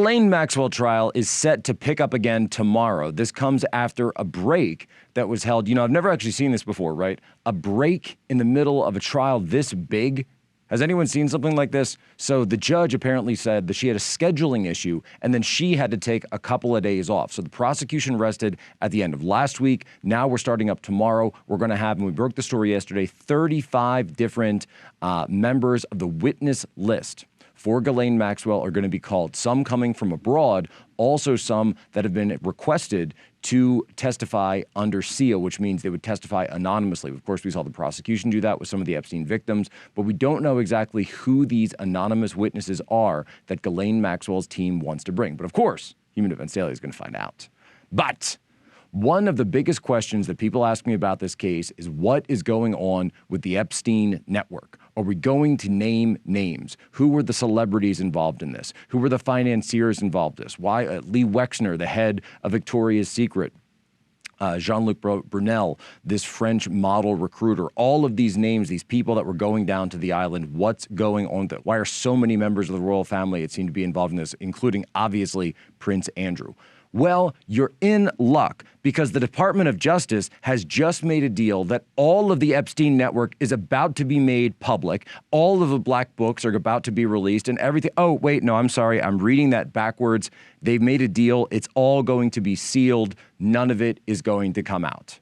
Ghislaine Maxwell trial is set to pick up again tomorrow. This comes after a break that was held. You know, I've never actually seen this before, right? A break in the middle of a trial this big. Has anyone seen something like this? So the judge apparently said that she had a scheduling issue and then she had to take a couple of days off. So the prosecution rested at the end of last week. Now we're starting up tomorrow. We're going to have, and we broke the story yesterday, 35 different members of the witness list for Ghislaine Maxwell are going to be called. Some coming from abroad, also some that have been requested to testify under seal, which means they would testify anonymously. Of course, we saw the prosecution do that with some of the Epstein victims, but we don't know exactly who these anonymous witnesses are that Ghislaine Maxwell's team wants to bring. But of course, Human Defense Daily is going to find out. But one of the biggest questions that people ask me about this case is what is going on with the Epstein network? Are we going to name names? Who were the celebrities involved in this? Who were the financiers involved in this? Why Lee Wexner, the head of Victoria's Secret, Jean-Luc Brunel, this French model recruiter, all of these names, these people that were going down to the island, what's going on with it? Why are so many members of the royal family, it seemed to be involved in this, including obviously Prince Andrew? Well, you're in luck because the Department of Justice has just made a deal that all of the Epstein network is about to be made public. All of the black books are about to be released and everything. Oh, wait, no, I'm sorry. I'm reading that backwards. They've made a deal. It's all going to be sealed. None of it is going to come out.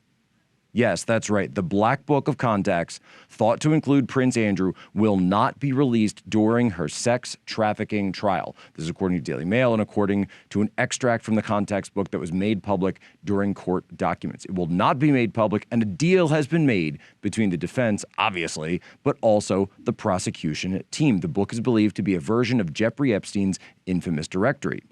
Yes, that's right. The Black Book of Contacts, thought to include Prince Andrew, will not be released during her sex trafficking trial. This is according to Daily Mail and according to an extract from the Contacts book that was made public during court documents. It will not be made public, and a deal has been made between the defense, obviously, but also the prosecution team. The book is believed to be a version of Jeffrey Epstein's infamous directory.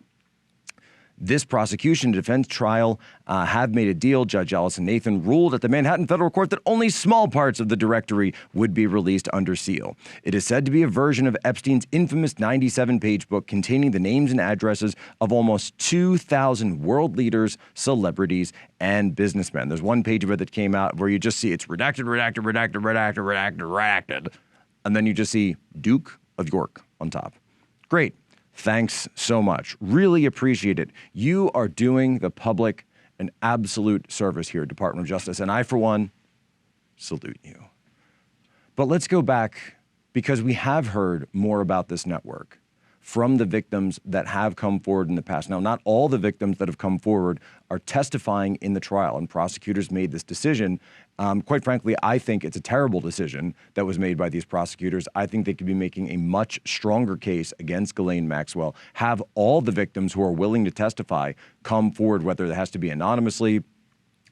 This prosecution defense trial have made a deal. Judge Allison Nathan ruled at the Manhattan federal court that only small parts of the directory would be released under seal. It is said to be a version of Epstein's infamous 97-page book containing the names and addresses of almost 2,000 world leaders, celebrities, and businessmen. There's one page of it that came out where you just see it's redacted, redacted, redacted, redacted, redacted, redacted. And then you just see Duke of York on top. Great. Thanks so much. Really appreciate it. You are doing the public an absolute service here, Department of Justice, and I, for one, salute you. But let's go back because we have heard more about this network from the victims that have come forward in the past. Now, not all the victims that have come forward are testifying in the trial, and prosecutors made this decision. Quite frankly, I think it's a terrible decision that was made by these prosecutors. I think they could be making a much stronger case against Ghislaine Maxwell, have all the victims who are willing to testify come forward, whether it has to be anonymously,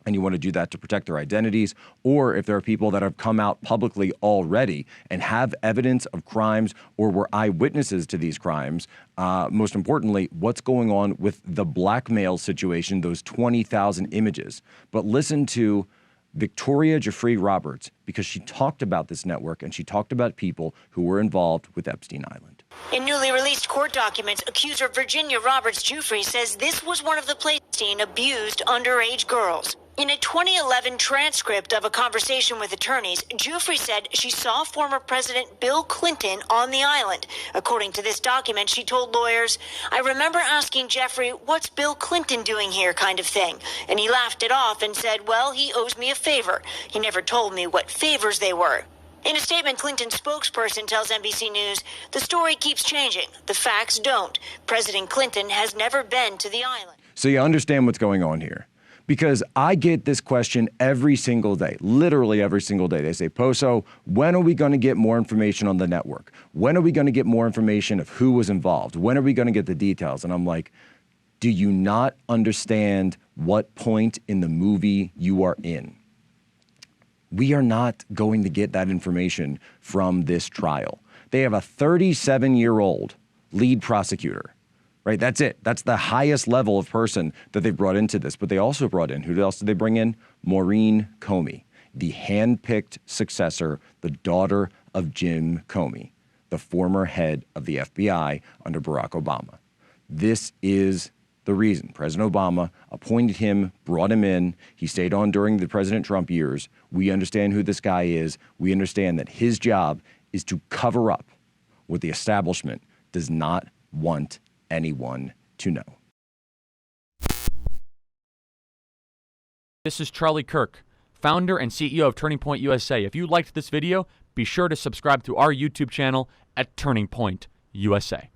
and you want to do that to protect their identities, or if there are people that have come out publicly already and have evidence of crimes or were eyewitnesses to these crimes. Most importantly, what's going on with the blackmail situation, those 20,000 images. But listen to Victoria Jeffrey Roberts, because she talked about this network and she talked about people who were involved with Epstein Island. In newly released court documents, accuser Virginia Roberts-Giuffre says this was one of the places Epstein abused underage girls. In a 2011 transcript of a conversation with attorneys, Giuffre said she saw former President Bill Clinton on the island. According to this document, she told lawyers, "I remember asking Jeffrey, what's Bill Clinton doing here, kind of thing. And he laughed it off and said, well, he owes me a favor. He never told me what favors they were." In a statement, Clinton's spokesperson tells NBC News, "The story keeps changing. The facts don't. President Clinton has never been to the island." So you understand what's going on here. Because I get this question every single day, literally every single day. They say, Poso, when are we going to get more information on the network? When are we going to get more information of who was involved? When are we going to get the details? And I'm like, do you not understand what point in the movie you are in? We are not going to get that information from this trial. They have a 37-year-old lead prosecutor. Right, that's it. That's the highest level of person that they've brought into this. But they also brought in, who else did they bring in? Maureen Comey, the handpicked successor, the daughter of Jim Comey, the former head of the FBI under Barack Obama. This is the reason. President Obama appointed him, brought him in. He stayed on during the President Trump years. We understand who this guy is. We understand that his job is to cover up what the establishment does not want anyone let you know. This is Charlie Kirk, founder and CEO of Turning Point USA. If you liked this video, be sure to subscribe to our YouTube channel at Turning Point USA.